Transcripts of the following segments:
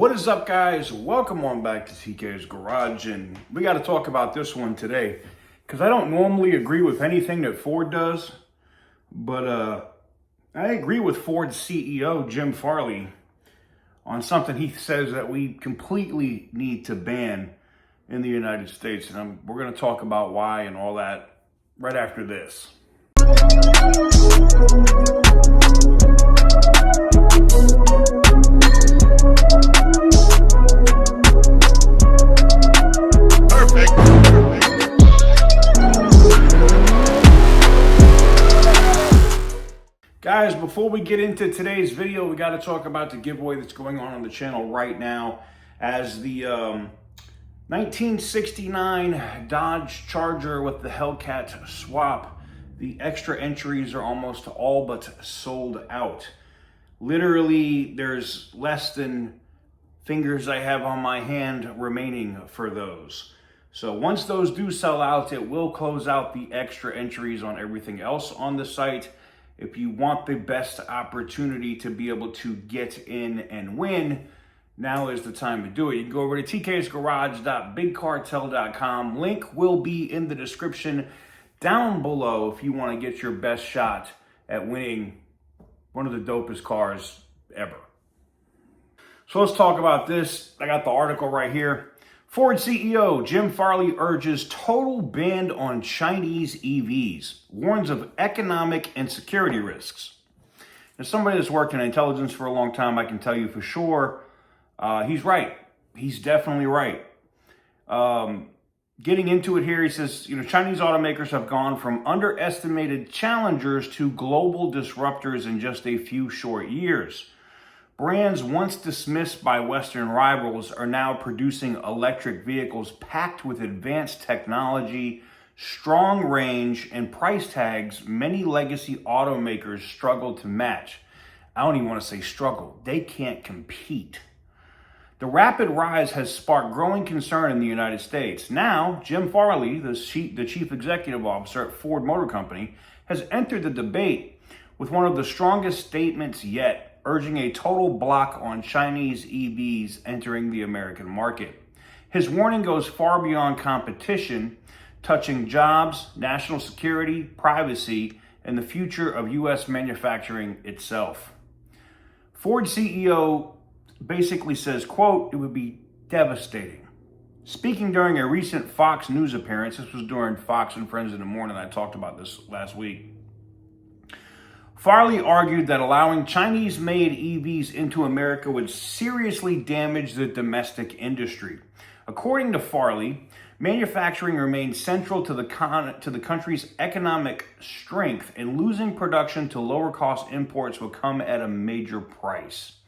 What is up, guys? Welcome on back to TK's Garage, and we got to talk about this one today because I don't normally agree with anything that Ford does, but I agree with Ford's CEO, Jim Farley, on something he says that we completely need to ban in the United States, and we're going to talk about why and all that right after this. Guys, before we get into today's video, we got to talk about the giveaway that's going on the channel right now. As the 1969 Dodge Charger with the Hellcat swap, the extra entries are almost all but sold out. Literally, there's less than fingers I have on my hand remaining for those. So once those do sell out, it will close out the extra entries on everything else on the site. If you want the best opportunity to be able to get in and win, now is the time to do it. You can go over to tksgarage.bigcartel.com. Link will be in the description down below if you want to get your best shot at winning one of the dopest cars ever. So let's talk about this. I got the article right here. Ford CEO Jim Farley urges total ban on Chinese EVs, warns of economic and security risks. As somebody that's worked in intelligence for a long time, I can tell you for sure, he's right. He's definitely right. Getting into it here, he says, Chinese automakers have gone from underestimated challengers to global disruptors in just a few short years. Brands once dismissed by Western rivals are now producing electric vehicles packed with advanced technology, strong range, and price tags many legacy automakers struggle to match. I don't even want to say struggle. They can't compete. The rapid rise has sparked growing concern in the United States. Now, Jim Farley, the chief executive officer at Ford Motor Company, has entered the debate with one of the strongest statements yet, urging a total block on Chinese EVs entering the American market. His warning goes far beyond competition, touching jobs, national security, privacy, and the future of U.S. manufacturing itself. Ford CEO basically says, quote, "It would be devastating." Speaking during a recent Fox News appearance, this was during Fox and Friends in the Morning, I talked about this last week, Farley argued that allowing Chinese-made EVs into America would seriously damage the domestic industry. According to Farley, manufacturing remains central to the country's economic strength, and losing production to lower-cost imports will come at a major price.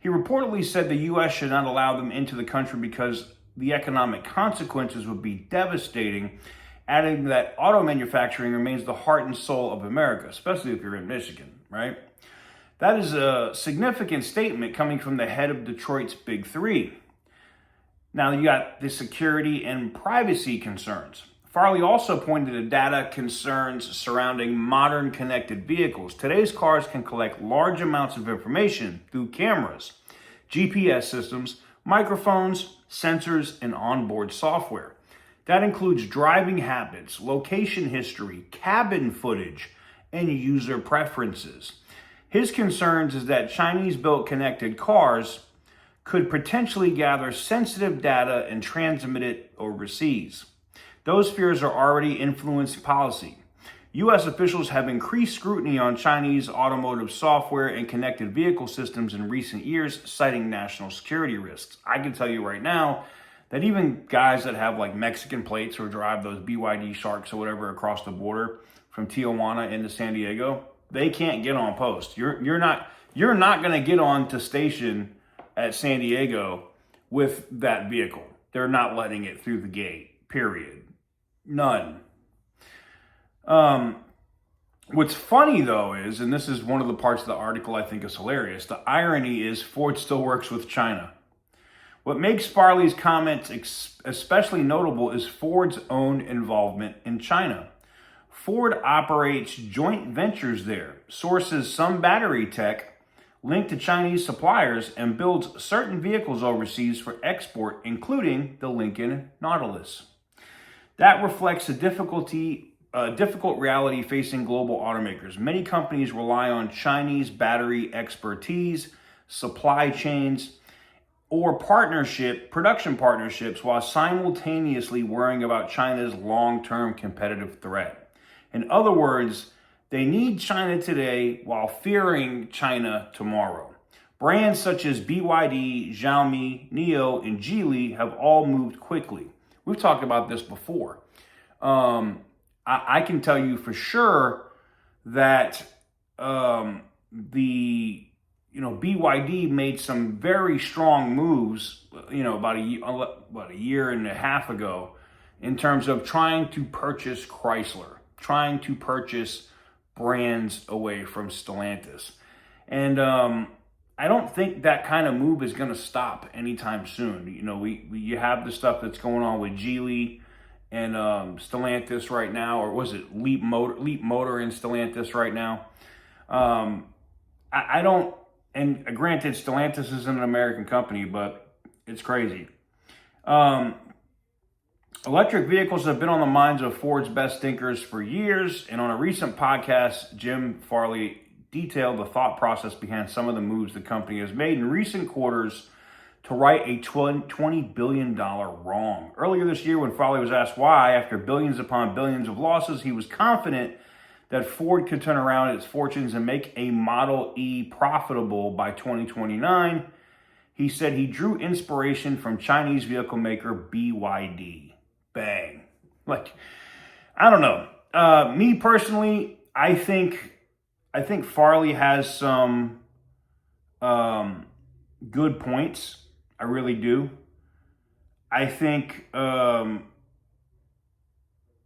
He reportedly said the U.S. should not allow them into the country because the economic consequences would be devastating, adding that auto manufacturing remains the heart and soul of America, especially if you're in Michigan, right? That is a significant statement coming from the head of Detroit's Big Three. Now, you got the security and privacy concerns. Farley also pointed to data concerns surrounding modern connected vehicles. Today's cars can collect large amounts of information through cameras, GPS systems, microphones, sensors, and onboard software. That includes driving habits, location history, cabin footage, and user preferences. His concerns is that Chinese-built connected cars could potentially gather sensitive data and transmit it overseas. Those fears are already influencing policy. U.S. officials have increased scrutiny on Chinese automotive software and connected vehicle systems in recent years, citing national security risks. I can tell you right now that even guys that have like Mexican plates or drive those BYD Sharks or whatever across the border from Tijuana into San Diego, they can't get on post. You're not going to get on to station at San Diego with that vehicle. They're not letting it through the gate, period. None. What's funny though is, and this is one of the parts of the article I think is hilarious, the irony is Ford still works with China. What makes Farley's comments especially notable is Ford's own involvement in China. Ford operates joint ventures there, sources some battery tech, linked to Chinese suppliers and builds certain vehicles overseas for export, including the Lincoln Nautilus. That reflects a difficult reality facing global automakers. Many companies rely on Chinese battery expertise, supply chains, or production partnerships while simultaneously worrying about China's long-term competitive threat. In other words, they need China today while fearing China tomorrow. Brands such as BYD, Xiaomi, NIO, and Geely have all moved quickly. We've talked about this before. I can tell you for sure that BYD made some very strong moves, about a year and a half ago, in terms of trying to purchase Chrysler, trying to purchase brands away from Stellantis. And I don't think that kind of move is going to stop anytime soon. You have the stuff that's going on with Geely and Stellantis right now, or was it Leap Motor and Stellantis right now? I don't, and granted, Stellantis isn't an American company, but it's crazy. Electric vehicles have been on the minds of Ford's best thinkers for years, and on a recent podcast, Jim Farley detailed the thought process behind some of the moves the company has made in recent quarters to right a $20 billion wrong. Earlier this year, when Farley was asked why, after billions upon billions of losses, he was confident that Ford could turn around its fortunes and make a Model E profitable by 2029. He said he drew inspiration from Chinese vehicle maker BYD. Bang. I don't know. Me personally, I think Farley has some good points. I really do. I think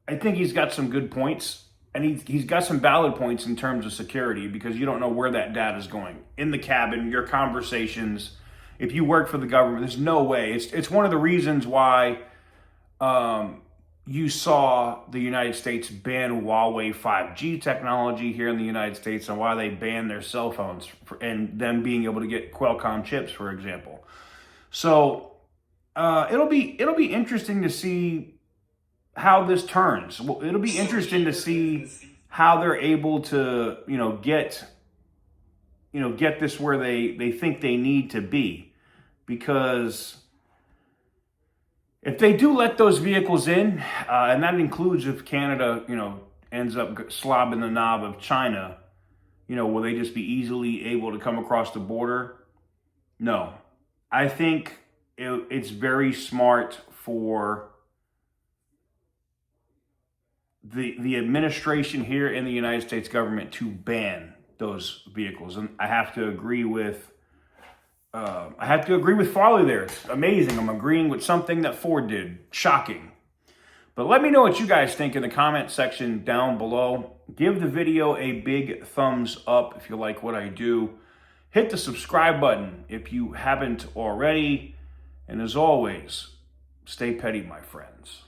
he's got some good points, and he's got some valid points in terms of security, because you don't know where that data is going. In the cabin, your conversations, if you work for the government, there's no way. It's one of the reasons why you saw the United States ban Huawei 5G technology here in the United States, and why they banned their cell phones and them being able to get Qualcomm chips, for example. So it'll be interesting to see how this turns. It'll be interesting to see how they're able to get this where they think they need to be, because if they do let those vehicles in, and that includes if Canada, ends up slobbing the knob of China, will they just be easily able to come across the border? No. I think it's very smart for the administration here in the United States government to ban those vehicles. And I have to agree with Farley there. It's amazing. I'm agreeing with something that Ford did. Shocking. But let me know what you guys think in the comment section down below. Give the video a big thumbs up if you like what I do. Hit the subscribe button if you haven't already. And as always, stay petty, my friends.